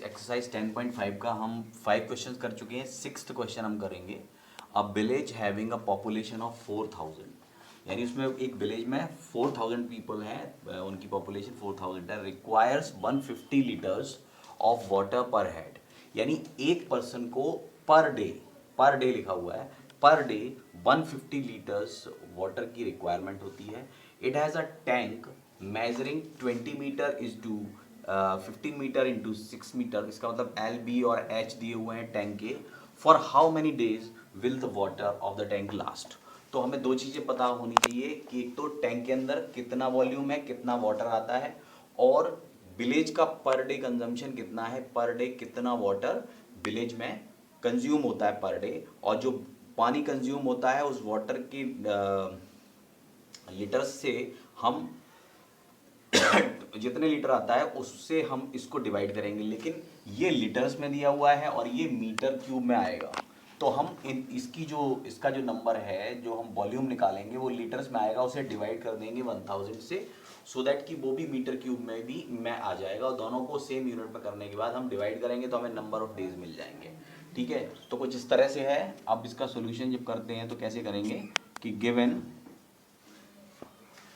Exercise 10.5 का हम 5 questions कर चुके हैं। 6th क्वेश्चन हम करेंगे। A village having a population of 4000, यानी उसमें एक विलेज में 4000 पीपल हैं, उनकी पॉपुलेशन 4000 है, रिक्वायर्स 150 लीटर्स ऑफ वाटर पर हेड, यानी एक पर्सन को पर डे लिखा हुआ है, पर डे 150 लीटर्स वाटर की रिक्वायरमेंट होती है। It has a tank measuring 20 metre is to 15 metre into 6 metre, इसका मतलब एल बी और एच दिए हुए हैं टैंक के। For how many days will the water of the tank last. तो हमें दो चीज़ें पता होनी चाहिए कि एक तो टैंक के अंदर कितना वॉल्यूम है, कितना वाटर आता है, और विलेज का पर डे कंजम्पशन कितना है, पर डे कितना वाटर विलेज में कंज्यूम होता है पर डे, और जो पानी कंज्यूम होता है उस वाटर की लीटर्स से हम जितने लीटर आता है उससे हम इसको डिवाइड करेंगे, लेकिन ये लीटर्स में दिया हुआ है और ये मीटर क्यूब में आएगा। तो हम इसका जो नंबर है, जो हम वॉल्यूम निकालेंगे वो लीटर्स में आएगा, उसे डिवाइड कर देंगे 1000 से, सो दैट कि वो भी मीटर क्यूब में भी में आ जाएगा, और दोनों को सेम यूनिट में करने के बाद हम डिवाइड करेंगे तो हमें नंबर ऑफ डेज मिल जाएंगे। ठीक है, तो कुछ इस तरह से है। अब इसका सोल्यूशन जब करते हैं तो कैसे करेंगे कि गिवन,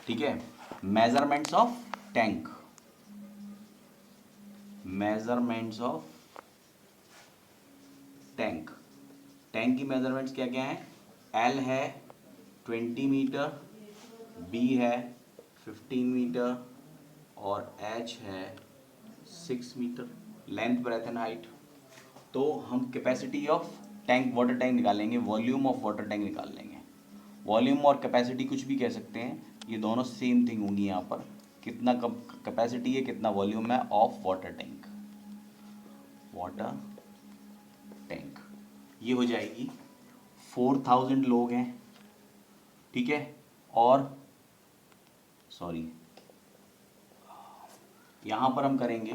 ठीक है, measurements of tank, measurements of tank, tank की मेजरमेंट्स क्या क्या है, एल है 20 मीटर, बी है 15 मीटर, और एच है 6 metre, length breadth and height. तो हम capacity of tank, water tank निकालेंगे, वॉल्यूम ऑफ वाटर टैंक निकाल लेंगे। वॉल्यूम और कैपेसिटी कुछ भी कह सकते हैं, ये दोनों सेम थिंग होंगी यहाँ पर। कितना कैपेसिटी है, कितना वॉल्यूम है of water tank, water tank, ये हो जाएगी 4000 लोग हैं, ठीक है, और सॉरी यहाँ पर हम करेंगे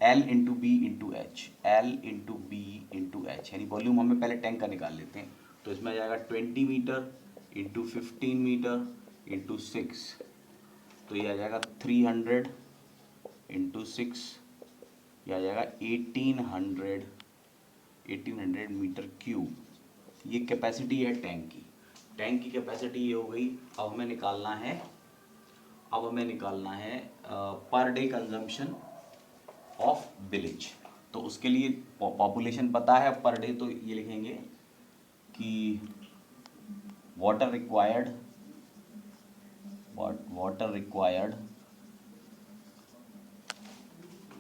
L into B into H, L into B into H, यानी वॉल्यूम हमें पहले टैंक का निकाल लेते हैं। तो इसमें आ जाएगा 20 मीटर इंटू 15 मीटर इंटू 6, तो ये आ जाएगा 300 इंटू 6, ये आ जाएगा 1800 मीटर क्यूब। ये कैपेसिटी है टैंक की, टैंक की कैपेसिटी ये हो गई। अब हमें निकालना है per day consumption of village. तो उसके लिए पॉपुलेशन पता है, पर डे तो ये लिखेंगे कि water required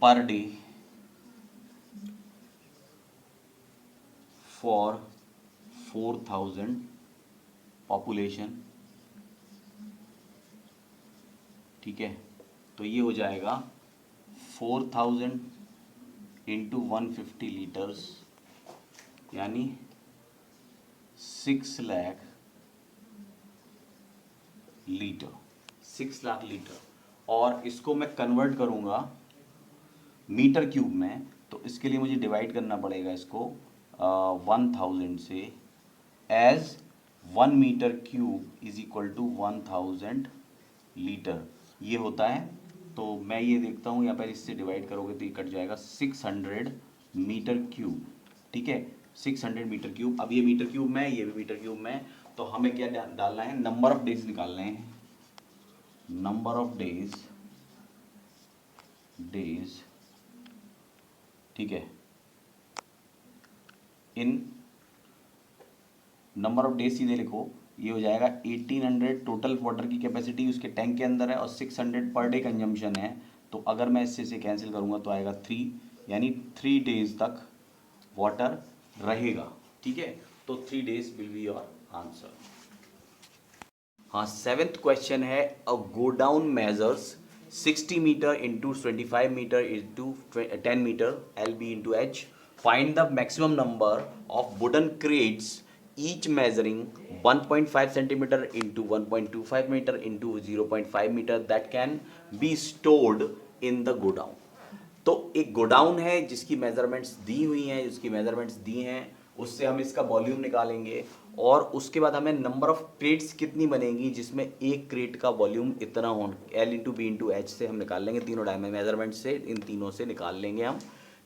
per day for 4000 population, ठीक है। तो ये हो जाएगा 4000 इंटू 150 लीटर्स, यानी 6 लाख लीटर, 6 लाख लीटर। और इसको मैं कन्वर्ट करूँगा मीटर क्यूब में, तो इसके लिए मुझे डिवाइड करना पड़ेगा इसको 1000 से, as 1 metre cube is equal to 1000 litre, ये होता है। तो मैं ये देखता हूँ यहाँ पर, इससे डिवाइड करोगे तो ये कट जाएगा 600 मीटर क्यूब, ठीक है, 600 मीटर क्यूब। अब ये मीटर क्यूब में, ये भी मीटर क्यूब में, तो हमें क्या डालना है, नंबर ऑफ डेज निकालने हैं, नंबर ऑफ डेज, ठीक है, इन नंबर ऑफ डेज सीधे लिखो, ये हो जाएगा 1800 टोटल वाटर की कैपेसिटी उसके टैंक के अंदर है, और 600 पर डे कंजम्पशन है। तो अगर मैं इससे से कैंसिल करूँगा तो आएगा 3, यानी 3 डेज तक वाटर रहेगा, ठीक है। तो 3 days will be your answer. हाँ, 7th क्वेश्चन है, a godown measures 60 metre into 25 metre into 10 metre, L B into H, find the maximum number of wooden crates each measuring 1.5 centimeter into 1.25 meter into 0.5 meter that can be stored in the godown। तो एक godown है जिसकी measurements दी हुई हैं, जिसकी measurements दी हैं, उससे हम इसका वॉल्यूम निकालेंगे, और उसके बाद हमें नंबर ऑफ क्रेट्स कितनी बनेगी जिसमें एक क्रेट का वॉल्यूम इतना हो, L into B into H से हम निकाल लेंगे, तीनों डायमेंशन मेजरमेंट से, इन तीनों से निकाल लेंगे हम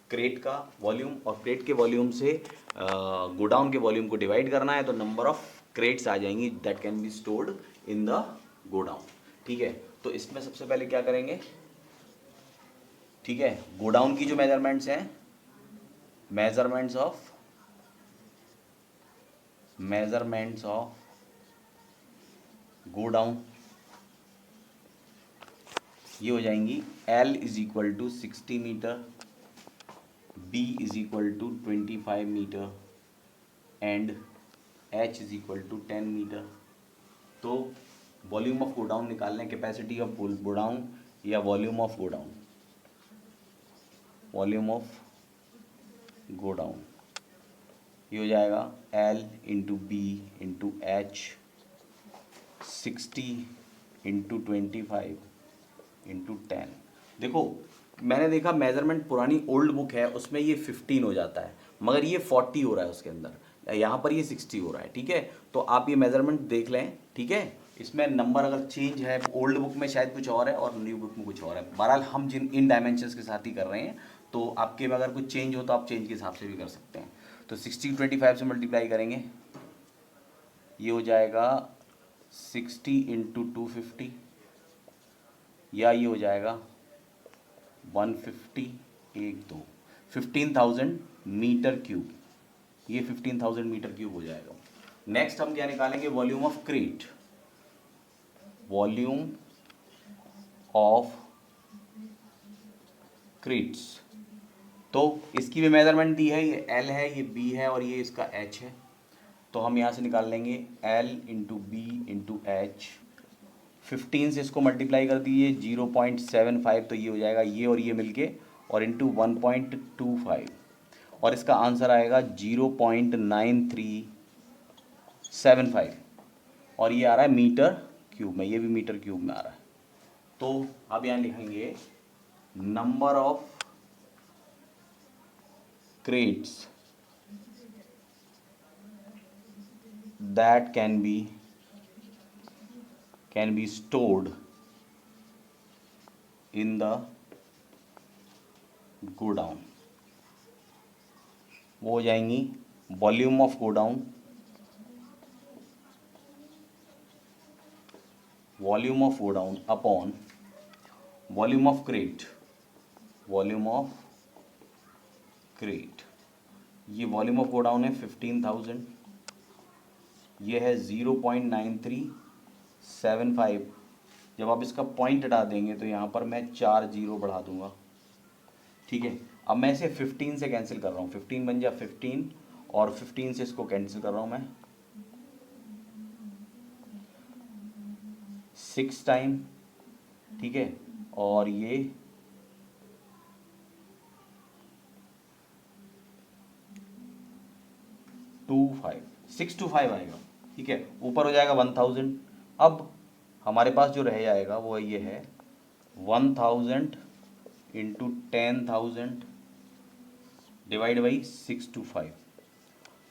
क्रेट का वॉल्यूम और क्रेट के वॉल्यूम से गोडाउन के वॉल्यूम को डिवाइड करना है, तो नंबर ऑफ क्रेट्स आ जाएंगी that can be stored in the godown. ठीक है, तो इसमें सबसे पहले क्या करेंगे, ठीक है, गोडाउन की जो मेजरमेंट्स हैं, मेजरमेंट्स ऑफ गोडाउन, ये हो जाएंगी L is equal to 60 metre, B is equal to 25 metre and H is equal to 10 metre. तो वॉल्यूम ऑफ गोडाउन निकालना है, कैपेसिटी ऑफ गोडाउन या volume of godown, volume of godown, ये हो जाएगा L into B into H, 60 into 25 into 10। देखो मैंने देखा मेजरमेंट पुरानी ओल्ड बुक है उसमें ये 15 हो जाता है, मगर ये 40 हो रहा है उसके अंदर, यहाँ पर ये 60 हो रहा है। ठीक है, तो आप ये मेजरमेंट देख लें। ठीक है, इसमें नंबर अगर चेंज है, ओल्ड बुक में शायद कुछ और है और न्यू बुक में कुछ और है, बहरहाल हम जिन इन डायमेंशंस के साथ ही कर रहे हैं, तो आपके में अगर कुछ चेंज हो तो आप चेंज के हिसाब से भी कर सकते हैं। तो 60 25 से मल्टीप्लाई करेंगे, ये हो जाएगा 60 इंटू 250, या ये हो जाएगा 150, 15,000 मीटर क्यूब, ये 15,000 मीटर क्यूब हो जाएगा। नेक्स्ट हम क्या निकालेंगे, volume of crate, volume of crates. तो इसकी भी मेजरमेंट दी है, ये L है, ये B है और ये इसका H है। तो हम यहाँ से निकाल लेंगे L into B into H, 15 से इसको मल्टीप्लाई कर दीजिए 0.75, तो ये हो जाएगा ये और ये मिलके, और इंटू 1.25, और इसका आंसर आएगा 0.9375, और ये आ रहा है मीटर क्यूब में, ये भी मीटर क्यूब में आ रहा है। तो अब यहाँ लिखेंगे number of crates that can be stored in the godown, वो हो जाएंगी volume of godown, volume of godown upon volume of crate, volume of crate. ये वॉल्यूम ऑफ गोडाउन है 15,000, ये है 0.9375। जब आप इसका पॉइंट हटा देंगे तो यहाँ पर मैं 4 जीरो बढ़ा दूंगा। ठीक है, अब मैं इसे 15 से कैंसिल कर रहा हूँ, 15 बन जा 15, और 15 से इसको कैंसिल कर रहा हूँ मैं 6 टाइम। ठीक है, और ये 625 आएगा। ठीक है, ऊपर हो जाएगा 1000। अब हमारे पास जो रह जाएगा वो ये है 1000 इंटू 10,000 डिवाइड बाई 625।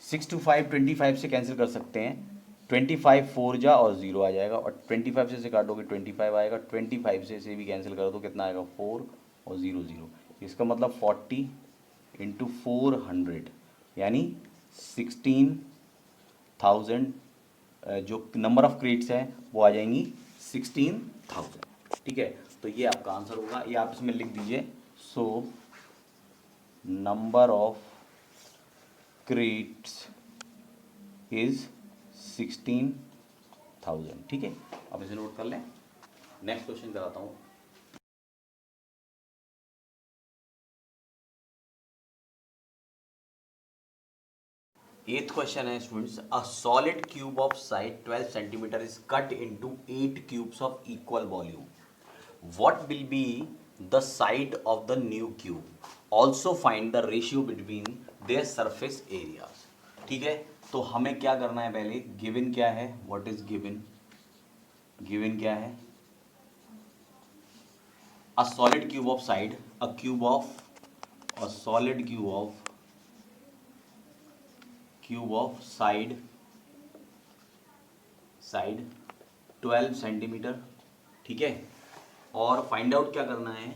625 25 से कैंसिल कर सकते हैं, 25 4 जा और 0 आ जाएगा, और 25 से काटोगे 25 आएगा, 25 से इसे भी कैंसिल कर दो, कितना आएगा 4 और 0 0। इसका मतलब 40 इंटू 400 यानी 16,000, जो नंबर ऑफ क्रेट्स है वो आ जाएंगी 16,000। ठीक है, तो ये आपका आंसर होगा, ये आप इसमें लिख दीजिए। So number of crates is 16,000। ठीक है, अब इसे नोट कर लें। नेक्स्ट क्वेश्चन कराता हूँ। एथ क्वेश्चन है students, a solid cube of side 12 centimetre is cut into 8 cubes of equal volume, what will be the side of the new cube, also find the ratio between their surface areas। ठीक है, तो हमें क्या करना है, पहले given क्या है, what is given, गिवन क्या है, a solid cube of side, a cube of a solid cube of side 12 centimetre. ठीक है, और फाइंड आउट क्या करना है,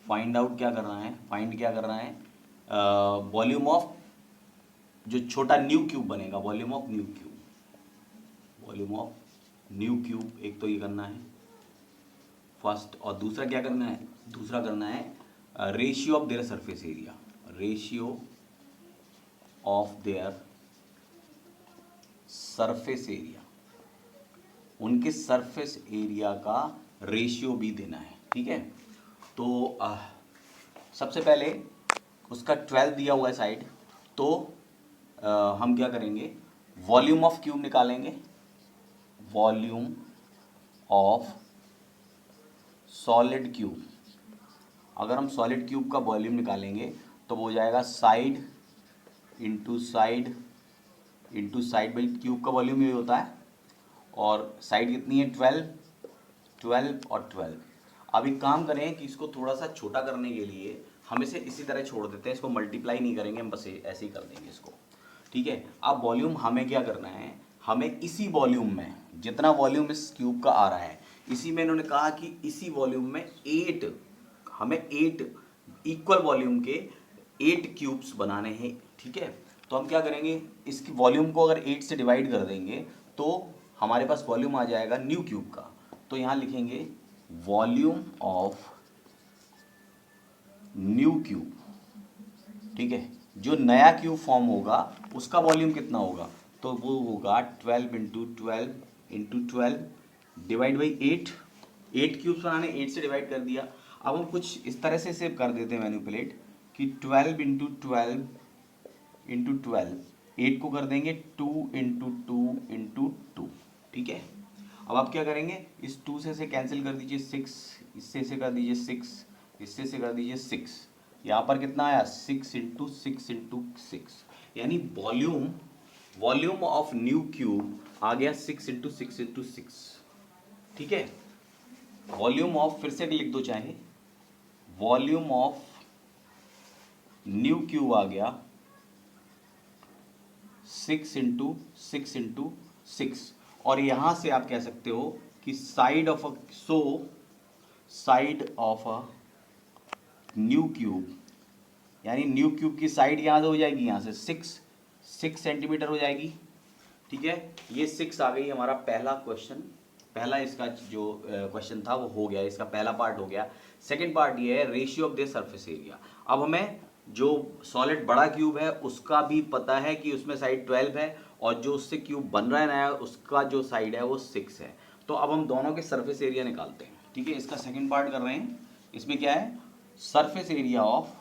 फाइंड आउट क्या करना है, फाइंड क्या करना है, वॉल्यूम ऑफ जो छोटा न्यू क्यूब बनेगा, volume of new cube, volume of new cube, एक तो ये करना है फर्स्ट। और दूसरा क्या करना है, दूसरा करना है ratio of their surface area, ratio of their surface area, उनके सरफेस एरिया का रेशियो भी देना है, ठीक है। तो सबसे पहले उसका 12 दिया हुआ है साइड, तो हम क्या करेंगे, वॉल्यूम ऑफ क्यूब निकालेंगे, वॉल्यूम ऑफ सॉलिड क्यूब। अगर हम सॉलिड क्यूब का वॉल्यूम निकालेंगे तो वो हो जाएगा side into side into side, भाई क्यूब का वॉल्यूम ये होता है, और साइड कितनी है 12, 12 और 12। अब एक काम करें कि इसको थोड़ा सा छोटा करने के लिए हम इसे इसी तरह छोड़ देते हैं, इसको मल्टीप्लाई नहीं करेंगे हम, बस ऐसे ही कर देंगे इसको, ठीक है। अब वॉल्यूम हमें क्या करना है, हमें इसी वॉल्यूम में जितना वॉल्यूम इस क्यूब का आ रहा है, इसी में इन्होंने कहा कि इसी वॉल्यूम में 8, हमें 8 इक्वल वॉल्यूम के 8 क्यूब्स बनाने हैं, ठीक है। तो हम क्या करेंगे, इसकी वॉल्यूम को अगर 8 से डिवाइड कर देंगे तो हमारे पास वॉल्यूम आ जाएगा न्यू क्यूब का। तो यहाँ लिखेंगे वॉल्यूम ऑफ न्यू क्यूब, ठीक है। जो नया क्यूब फॉर्म होगा उसका वॉल्यूम कितना होगा, तो वो होगा 12 into 12 into 12 divide by 8। 8 cubes बनाने, 8 से डिवाइड कर दिया। अब हम कुछ इस तरह से सेव कर देते हैं मैनिपुलेट कि 12 इंटू 12 इंटू 12, 8 को कर देंगे 2 इंटू 2 इंटू 2, ठीक है। अब आप क्या करेंगे, इस 2 से कैंसिल कर दीजिए 6, इससे से कर दीजिए 6, इससे से कर दीजिए 6, यहाँ पर कितना आया 6 इंटू 6 इंटू 6, यानी volume, volume of new cube आ गया 6 इंटू 6 इंटू 6, ठीक है। वॉल्यूम ऑफ, फिर से लिख दो चाहे, वॉल्यूम ऑफ न्यू क्यूब आ गया 6 इंटू 6 इंटू 6। और यहां से आप कह सकते हो कि side of a, so side of a new cube, यानी न्यू क्यूब की साइड यहाँ से हो जाएगी, यहाँ से 6 सेंटीमीटर हो जाएगी, ठीक है। ये 6 आ गई हमारा पहला क्वेश्चन, पहला इसका जो क्वेश्चन था वो हो गया, इसका पहला पार्ट हो गया। सेकंड पार्ट ये है ratio of the surface area. अब हमें जो सॉलिड बड़ा क्यूब है उसका भी पता है कि उसमें साइड 12 है, और जो उससे क्यूब बन रहा है नया उसका जो साइड है वो 6 है। तो अब हम दोनों के सरफेस एरिया निकालते हैं, ठीक है। इसका सेकंड पार्ट कर रहे हैं, इसमें क्या है, सरफेस एरिया ऑफ,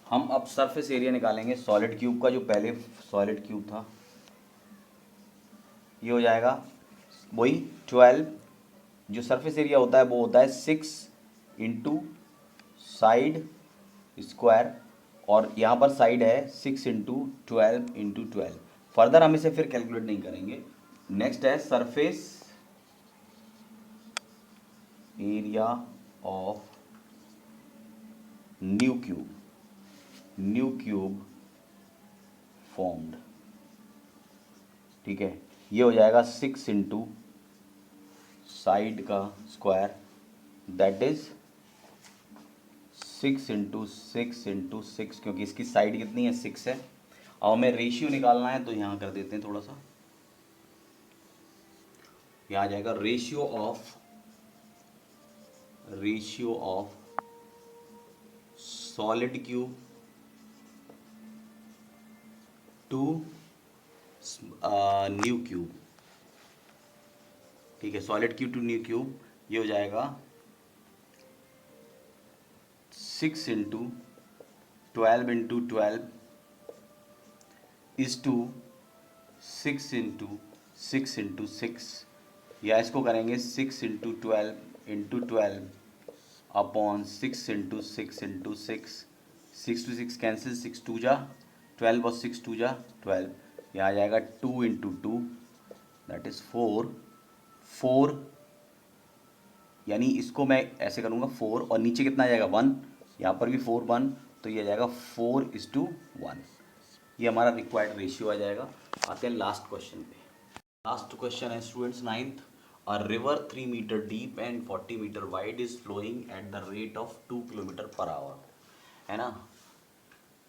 हम अब सरफेस एरिया निकालेंगे सॉलिड क्यूब का, जो पहले सॉलिड क्यूब था ये हो जाएगा वही 12, जो सरफेस एरिया होता है वो होता है 6 इंटू साइड स्क्वायर, और यहाँ पर साइड है 6 इंटू 12 इंटू 12। फर्दर हम इसे फिर कैलकुलेट नहीं करेंगे। नेक्स्ट है surface area of new cube, new cube formed, ठीक है। ये हो जाएगा 6 इंटू साइड का square, that is 6 into 6 into 6, क्योंकि इसकी साइड कितनी है 6 है। अब हमें रेशियो निकालना है तो यहाँ कर देते हैं थोड़ा सा, यहाँ आ जाएगा ratio of solid cube to new cube, ठीक है। Solid cube to new cube ये हो जाएगा 6 into 12 into 12 is to 6 into 6 into 6, या इसको करेंगे 6 into 12 into 12 upon 6 into 6 into 6, 6 to 6 cancel, 6 to जा 12 और 6 टू जा 12, यहाँ आ जाएगा 2 इंटू 2 दैट इज 4, यानी इसको मैं ऐसे करूँगा 4, और नीचे कितना आ जाएगा 1, यहाँ पर भी 4 1, तो ये आ जाएगा 4:1, ये हमारा रिक्वायर्ड रेशियो आ जाएगा। आते हैं लास्ट क्वेश्चन पे। लास्ट क्वेश्चन है students 9th, A river 3 meter deep and 40 meter wide is flowing at the rate of 2 kilometre per hour, है ना।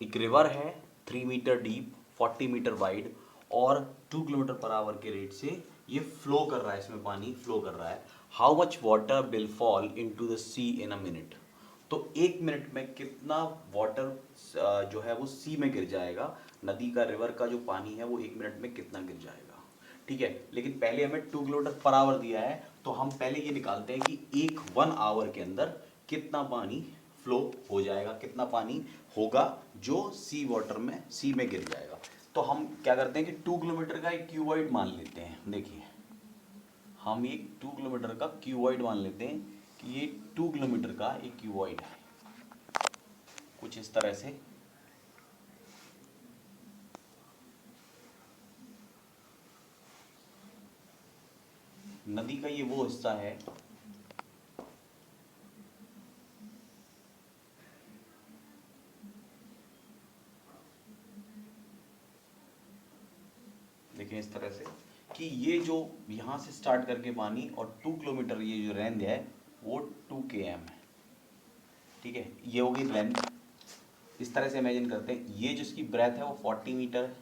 एक रिवर है 3 मीटर डीप 40 मीटर वाइड और 2 किलोमीटर पर आवर के रेट से ये फ्लो कर रहा है, इसमें पानी फ्लो कर रहा है। How much water will fall into the sea in a minute, तो एक मिनट में कितना वाटर जो है वो सी में गिर जाएगा, नदी का रिवर का जो पानी है वो एक मिनट में कितना गिर जाएगा। ठीक है, लेकिन पहले हमें 2 किलोमीटर पर आवर दिया है, तो हम पहले ये निकालते हैं कि एक 1 आवर के अंदर कितना पानी फ्लो हो जाएगा, कितना पानी होगा जो सी वाटर में सी में गिर जाएगा। तो हम क्या करते हैं कि 2 किलोमीटर का एक क्यूबॉइड मान लेते हैं। देखिए हम एक 2 किलोमीटर का क्यूबॉइड मान लेते हैं कि ये 2 किलोमीटर का एक क्यूबॉइड है, कुछ इस तरह से। नदी का ये वो हिस्सा है देखिए इस तरह से कि ये जो यहाँ से स्टार्ट करके पानी और 2 किलोमीटर ये जो रेंज है वो 2 km है। ठीक है, ये होगी लेंथ। इस तरह से इमेजिन करते हैं, ये जो इसकी ब्रेथ है वो 40 मीटर है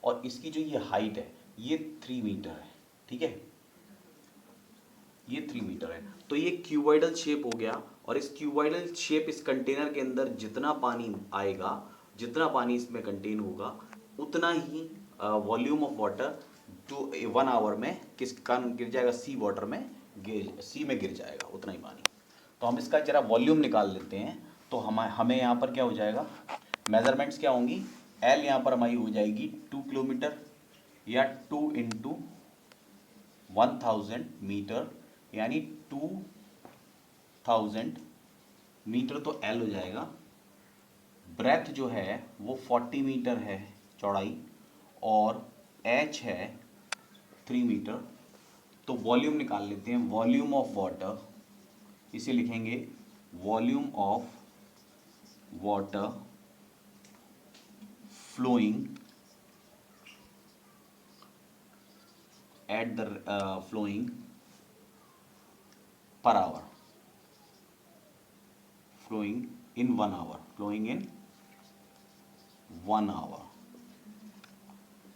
और इसकी जो ये हाइट है ये 3 मीटर है। ठीक है, ये 3 मीटर है। तो ये क्यूबॉइडल शेप हो गया और इस क्यूबॉइडल शेप इस कंटेनर के अंदर जितना पानी आएगा, जितना पानी इसमें कंटेन होगा, उतना ही वॉल्यूम ऑफ वाटर जो 1 आवर में किसका गिर जाएगा, सी वाटर में सी में गिर जाएगा उतना ही पानी। तो हम इसका जरा वॉल्यूम निकाल लेते हैं। तो हमें यहाँ पर क्या हो जाएगा, मेजरमेंट्स क्या होंगी, एल यहाँ पर हमारी हो जाएगी 2 किलोमीटर या 2 इंटू 1000 मीटर, यानी 2000 मीटर तो एल हो जाएगा। ब्रेथ जो है वो 40 मीटर है चौड़ाई और एच है 3 मीटर। तो वॉल्यूम निकाल लेते हैं, वॉल्यूम ऑफ वाटर, इसे लिखेंगे volume of water flowing at the flowing per hour, flowing in 1 hour, flowing in 1 hour.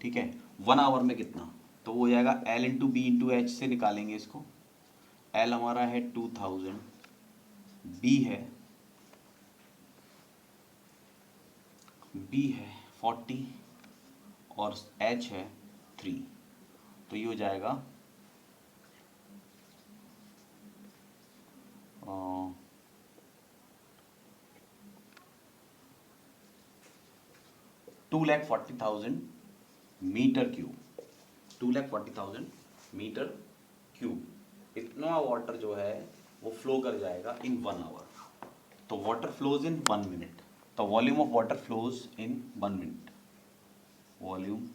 ठीक है, 1 आवर में कितना, तो वो हो जाएगा L into B into H से निकालेंगे इसको। एल हमारा है 2000, बी है 40 और एच है 3। तो ये हो जाएगा 2,40,000 मीटर क्यूब, 2,40,000 मीटर क्यूब इतना वाटर जो है वो फ्लो कर जाएगा इन 1 आवर। तो वाटर फ्लोज इन 1 मिनट, तो volume of water flows in 1 minute, volume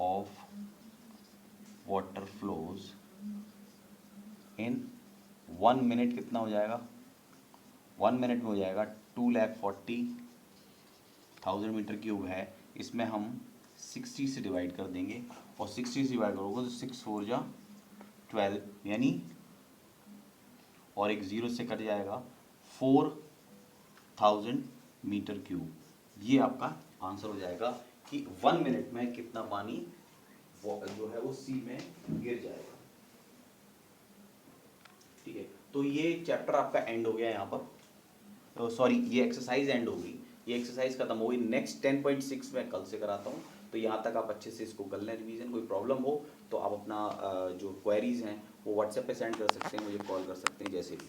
of water flows in 1 minute कितना हो जाएगा, 1 मिनट में हो जाएगा 2,40,000 मीटर क्यूब है। इसमें हम 60 से डिवाइड कर देंगे और 60 से डिवाइड करोगे तो 6 4 जा 12, यानी और एक 0 से कट जाएगा 4,000 मीटर क्यूब। ये आपका आंसर हो जाएगा कि 1 मिनट में कितना पानी जो है वो सी में गिर जाएगा। ठीक है, तो ये चैप्टर आपका एंड हो गया यहाँ पर, सॉरी ये एक्सरसाइज एंड होगी, ये एक्सरसाइज खत्म होगी। नेक्स्ट 10.6 मैं कल से कराता हूँ, तो यहाँ तक आप अच्छे से इसको कर लें रिवीजन। कोई प्रॉब्लम हो तो आप अपना जो क्वेरीज हैं वो व्हाट्सएप पे सेंड कर सकते हैं, मुझे कॉल कर सकते हैं, जैसे भी।